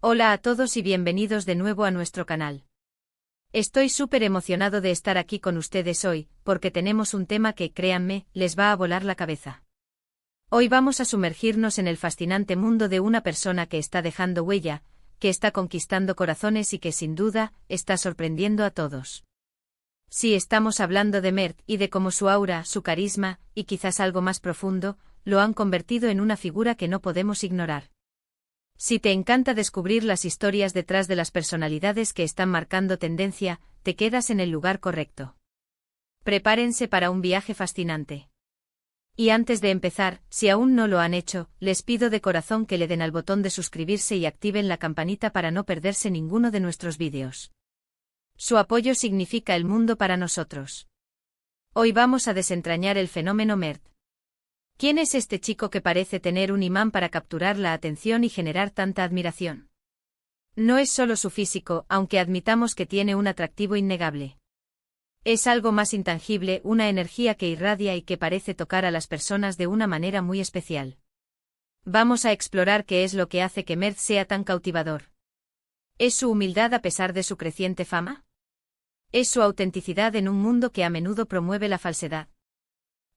Hola a todos y bienvenidos de nuevo a nuestro canal. Estoy súper emocionado de estar aquí con ustedes hoy, porque tenemos un tema que, créanme, les va a volar la cabeza. Hoy vamos a sumergirnos en el fascinante mundo de una persona que está dejando huella, que está conquistando corazones y que sin duda, está sorprendiendo a todos. Sí, estamos hablando de Mert y de cómo su aura, su carisma, y quizás algo más profundo, lo han convertido en una figura que no podemos ignorar. Si te encanta descubrir las historias detrás de las personalidades que están marcando tendencia, te quedas en el lugar correcto. Prepárense para un viaje fascinante. Y antes de empezar, si aún no lo han hecho, les pido de corazón que le den al botón de suscribirse y activen la campanita para no perderse ninguno de nuestros vídeos. Su apoyo significa el mundo para nosotros. Hoy vamos a desentrañar el fenómeno Mert. ¿Quién es este chico que parece tener un imán para capturar la atención y generar tanta admiración? No es solo su físico, aunque admitamos que tiene un atractivo innegable. Es algo más intangible, una energía que irradia y que parece tocar a las personas de una manera muy especial. Vamos a explorar qué es lo que hace que Mert sea tan cautivador. ¿Es su humildad a pesar de su creciente fama? ¿Es su autenticidad en un mundo que a menudo promueve la falsedad?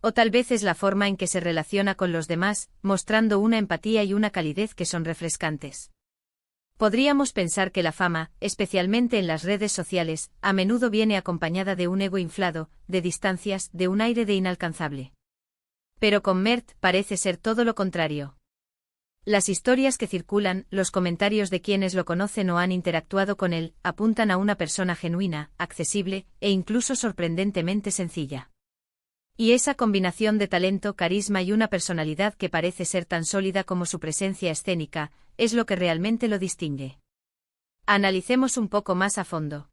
O tal vez es la forma en que se relaciona con los demás, mostrando una empatía y una calidez que son refrescantes. Podríamos pensar que la fama, especialmente en las redes sociales, a menudo viene acompañada de un ego inflado, de distancias, de un aire de inalcanzable. Pero con Mert parece ser todo lo contrario. Las historias que circulan, los comentarios de quienes lo conocen o han interactuado con él, apuntan a una persona genuina, accesible, e incluso sorprendentemente sencilla. Y esa combinación de talento, carisma y una personalidad que parece ser tan sólida como su presencia escénica, es lo que realmente lo distingue. Analicemos un poco más a fondo.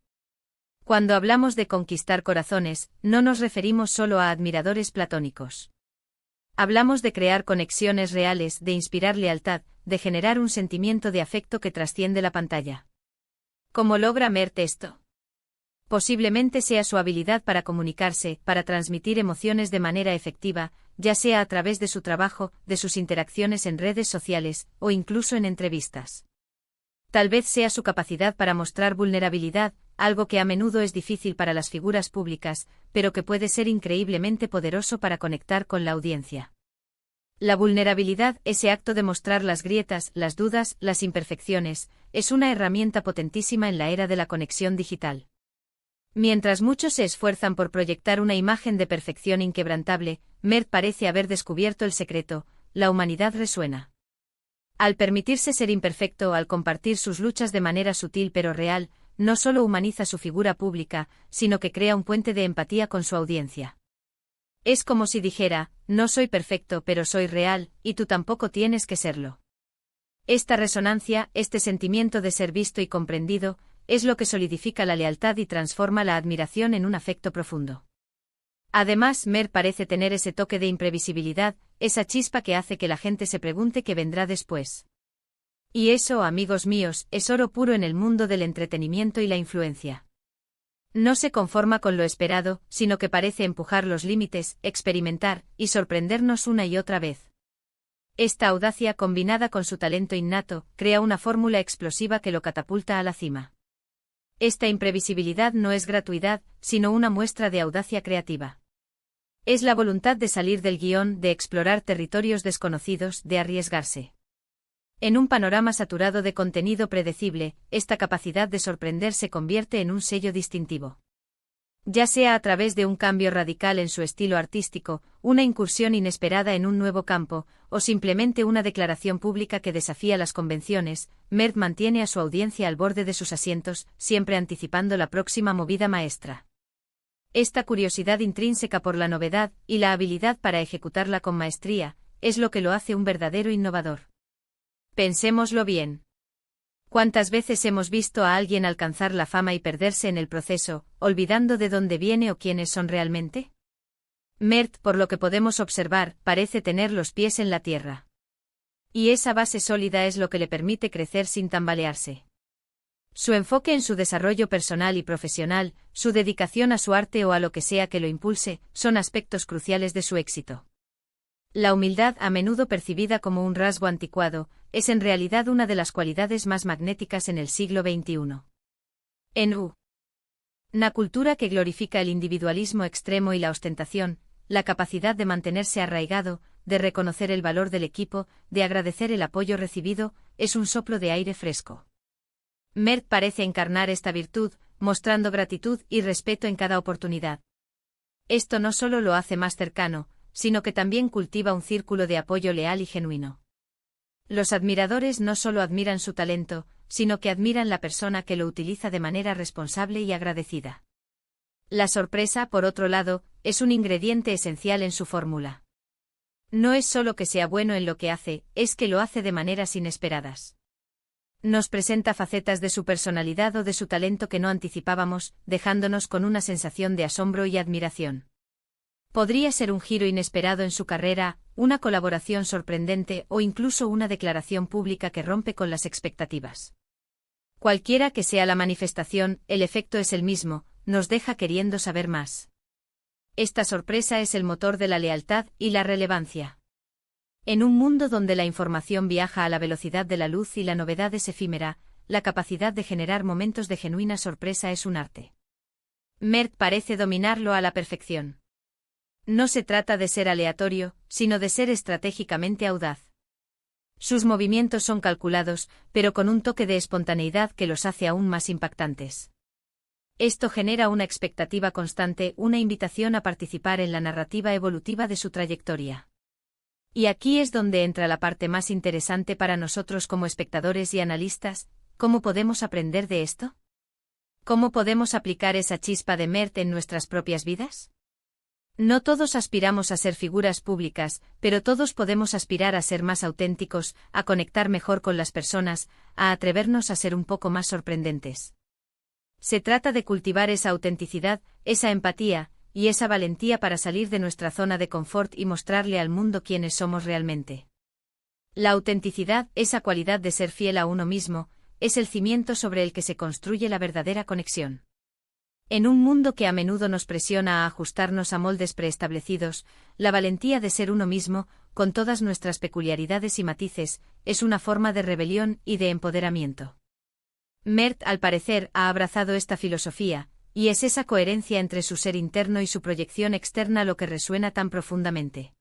Cuando hablamos de conquistar corazones, no nos referimos solo a admiradores platónicos. Hablamos de crear conexiones reales, de inspirar lealtad, de generar un sentimiento de afecto que trasciende la pantalla. ¿Cómo logra Mert esto? Posiblemente sea su habilidad para comunicarse, para transmitir emociones de manera efectiva, ya sea a través de su trabajo, de sus interacciones en redes sociales, o incluso en entrevistas. Tal vez sea su capacidad para mostrar vulnerabilidad, algo que a menudo es difícil para las figuras públicas, pero que puede ser increíblemente poderoso para conectar con la audiencia. La vulnerabilidad, ese acto de mostrar las grietas, las dudas, las imperfecciones, es una herramienta potentísima en la era de la conexión digital. Mientras muchos se esfuerzan por proyectar una imagen de perfección inquebrantable, Mert parece haber descubierto el secreto: la humanidad resuena. Al permitirse ser imperfecto, al compartir sus luchas de manera sutil pero real, no solo humaniza su figura pública, sino que crea un puente de empatía con su audiencia. Es como si dijera: no soy perfecto pero soy real, y tú tampoco tienes que serlo. Esta resonancia, este sentimiento de ser visto y comprendido, es lo que solidifica la lealtad y transforma la admiración en un afecto profundo. Además, Mert parece tener ese toque de imprevisibilidad, esa chispa que hace que la gente se pregunte qué vendrá después. Y eso, amigos míos, es oro puro en el mundo del entretenimiento y la influencia. No se conforma con lo esperado, sino que parece empujar los límites, experimentar, y sorprendernos una y otra vez. Esta audacia, combinada con su talento innato, crea una fórmula explosiva que lo catapulta a la cima. Esta imprevisibilidad no es gratuidad, sino una muestra de audacia creativa. Es la voluntad de salir del guión, de explorar territorios desconocidos, de arriesgarse. En un panorama saturado de contenido predecible, esta capacidad de sorprender se convierte en un sello distintivo. Ya sea a través de un cambio radical en su estilo artístico, una incursión inesperada en un nuevo campo, o simplemente una declaración pública que desafía las convenciones, Mert mantiene a su audiencia al borde de sus asientos, siempre anticipando la próxima movida maestra. Esta curiosidad intrínseca por la novedad, y la habilidad para ejecutarla con maestría, es lo que lo hace un verdadero innovador. Pensémoslo bien. ¿Cuántas veces hemos visto a alguien alcanzar la fama y perderse en el proceso, olvidando de dónde viene o quiénes son realmente? Mert, por lo que podemos observar, parece tener los pies en la tierra. Y esa base sólida es lo que le permite crecer sin tambalearse. Su enfoque en su desarrollo personal y profesional, su dedicación a su arte o a lo que sea que lo impulse, son aspectos cruciales de su éxito. La humildad, a menudo percibida como un rasgo anticuado, es en realidad una de las cualidades más magnéticas en el siglo XXI. En una cultura que glorifica el individualismo extremo y la ostentación, la capacidad de mantenerse arraigado, de reconocer el valor del equipo, de agradecer el apoyo recibido, es un soplo de aire fresco. Mert parece encarnar esta virtud, mostrando gratitud y respeto en cada oportunidad. Esto no solo lo hace más cercano, sino que también cultiva un círculo de apoyo leal y genuino. Los admiradores no solo admiran su talento, sino que admiran la persona que lo utiliza de manera responsable y agradecida. La sorpresa, por otro lado, es un ingrediente esencial en su fórmula. No es solo que sea bueno en lo que hace, es que lo hace de maneras inesperadas. Nos presenta facetas de su personalidad o de su talento que no anticipábamos, dejándonos con una sensación de asombro y admiración. Podría ser un giro inesperado en su carrera, una colaboración sorprendente o incluso una declaración pública que rompe con las expectativas. Cualquiera que sea la manifestación, el efecto es el mismo, nos deja queriendo saber más. Esta sorpresa es el motor de la lealtad y la relevancia. En un mundo donde la información viaja a la velocidad de la luz y la novedad es efímera, la capacidad de generar momentos de genuina sorpresa es un arte. Mert parece dominarlo a la perfección. No se trata de ser aleatorio, sino de ser estratégicamente audaz. Sus movimientos son calculados, pero con un toque de espontaneidad que los hace aún más impactantes. Esto genera una expectativa constante, una invitación a participar en la narrativa evolutiva de su trayectoria. Y aquí es donde entra la parte más interesante para nosotros como espectadores y analistas: ¿cómo podemos aprender de esto? ¿Cómo podemos aplicar esa chispa de Mert en nuestras propias vidas? No todos aspiramos a ser figuras públicas, pero todos podemos aspirar a ser más auténticos, a conectar mejor con las personas, a atrevernos a ser un poco más sorprendentes. Se trata de cultivar esa autenticidad, esa empatía, y esa valentía para salir de nuestra zona de confort y mostrarle al mundo quiénes somos realmente. La autenticidad, esa cualidad de ser fiel a uno mismo, es el cimiento sobre el que se construye la verdadera conexión. En un mundo que a menudo nos presiona a ajustarnos a moldes preestablecidos, la valentía de ser uno mismo, con todas nuestras peculiaridades y matices, es una forma de rebelión y de empoderamiento. Mert, al parecer, ha abrazado esta filosofía, y es esa coherencia entre su ser interno y su proyección externa lo que resuena tan profundamente.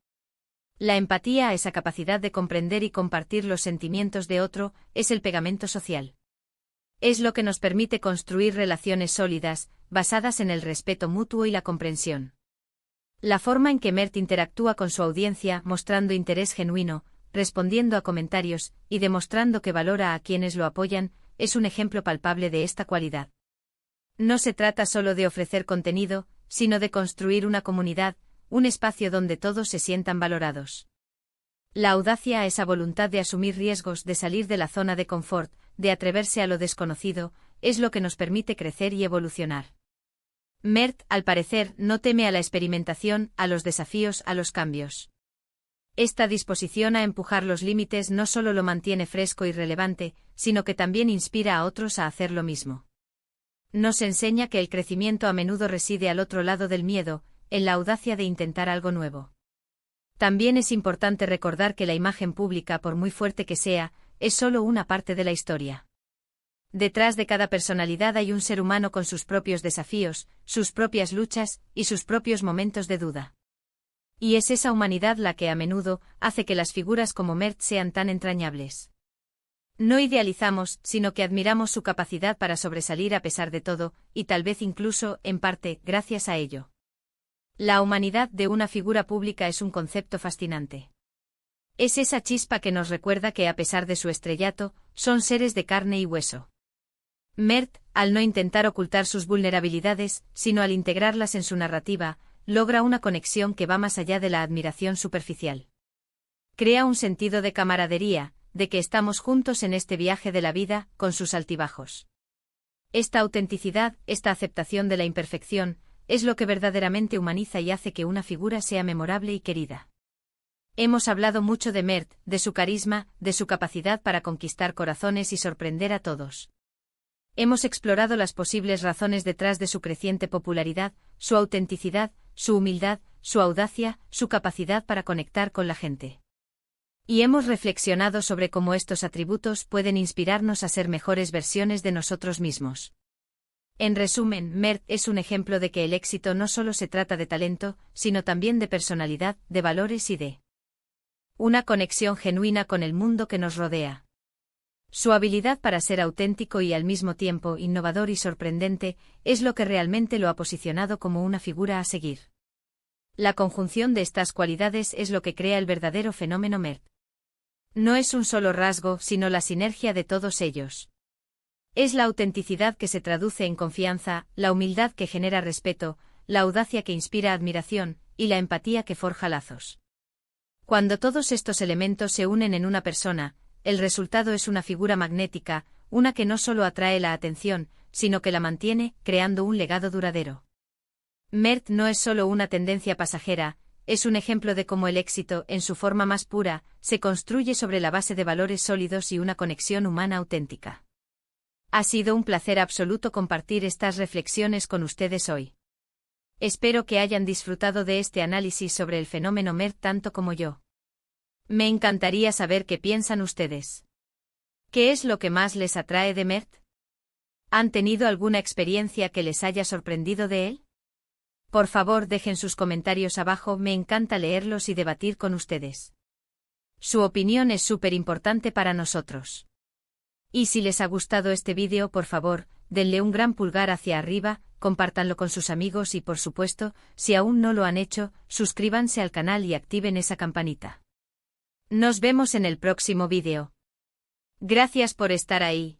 La empatía, esa capacidad de comprender y compartir los sentimientos de otro, es el pegamento social. Es lo que nos permite construir relaciones sólidas, basadas en el respeto mutuo y la comprensión. La forma en que Mert interactúa con su audiencia, mostrando interés genuino, respondiendo a comentarios, y demostrando que valora a quienes lo apoyan, es un ejemplo palpable de esta cualidad. No se trata solo de ofrecer contenido, sino de construir una comunidad, un espacio donde todos se sientan valorados. La audacia, esa voluntad de asumir riesgos, de salir de la zona de confort, de atreverse a lo desconocido, es lo que nos permite crecer y evolucionar. Mert, al parecer, no teme a la experimentación, a los desafíos, a los cambios. Esta disposición a empujar los límites no solo lo mantiene fresco y relevante, sino que también inspira a otros a hacer lo mismo. Nos enseña que el crecimiento a menudo reside al otro lado del miedo, en la audacia de intentar algo nuevo. También es importante recordar que la imagen pública, por muy fuerte que sea, es solo una parte de la historia. Detrás de cada personalidad hay un ser humano con sus propios desafíos, sus propias luchas, y sus propios momentos de duda. Y es esa humanidad la que a menudo hace que las figuras como Mert sean tan entrañables. No idealizamos, sino que admiramos su capacidad para sobresalir a pesar de todo, y tal vez incluso, en parte, gracias a ello. La humanidad de una figura pública es un concepto fascinante. Es esa chispa que nos recuerda que a pesar de su estrellato, son seres de carne y hueso. Mert, al no intentar ocultar sus vulnerabilidades, sino al integrarlas en su narrativa, logra una conexión que va más allá de la admiración superficial. Crea un sentido de camaradería, de que estamos juntos en este viaje de la vida, con sus altibajos. Esta autenticidad, esta aceptación de la imperfección, es lo que verdaderamente humaniza y hace que una figura sea memorable y querida. Hemos hablado mucho de Mert, de su carisma, de su capacidad para conquistar corazones y sorprender a todos. Hemos explorado las posibles razones detrás de su creciente popularidad, su autenticidad, su humildad, su audacia, su capacidad para conectar con la gente. Y hemos reflexionado sobre cómo estos atributos pueden inspirarnos a ser mejores versiones de nosotros mismos. En resumen, Mert es un ejemplo de que el éxito no solo se trata de talento, sino también de personalidad, de valores y de una conexión genuina con el mundo que nos rodea. Su habilidad para ser auténtico y al mismo tiempo innovador y sorprendente es lo que realmente lo ha posicionado como una figura a seguir. La conjunción de estas cualidades es lo que crea el verdadero fenómeno Mert. No es un solo rasgo, sino la sinergia de todos ellos. Es la autenticidad que se traduce en confianza, la humildad que genera respeto, la audacia que inspira admiración, y la empatía que forja lazos. Cuando todos estos elementos se unen en una persona, el resultado es una figura magnética, una que no solo atrae la atención, sino que la mantiene, creando un legado duradero. Mert no es solo una tendencia pasajera, es un ejemplo de cómo el éxito, en su forma más pura, se construye sobre la base de valores sólidos y una conexión humana auténtica. Ha sido un placer absoluto compartir estas reflexiones con ustedes hoy. Espero que hayan disfrutado de este análisis sobre el fenómeno Mert tanto como yo. Me encantaría saber qué piensan ustedes. ¿Qué es lo que más les atrae de Mert? ¿Han tenido alguna experiencia que les haya sorprendido de él? Por favor, dejen sus comentarios abajo, me encanta leerlos y debatir con ustedes. Su opinión es súper importante para nosotros. Y si les ha gustado este vídeo, por favor, denle un gran pulgar hacia arriba, compártanlo con sus amigos y por supuesto, si aún no lo han hecho, suscríbanse al canal y activen esa campanita. Nos vemos en el próximo vídeo. Gracias por estar ahí.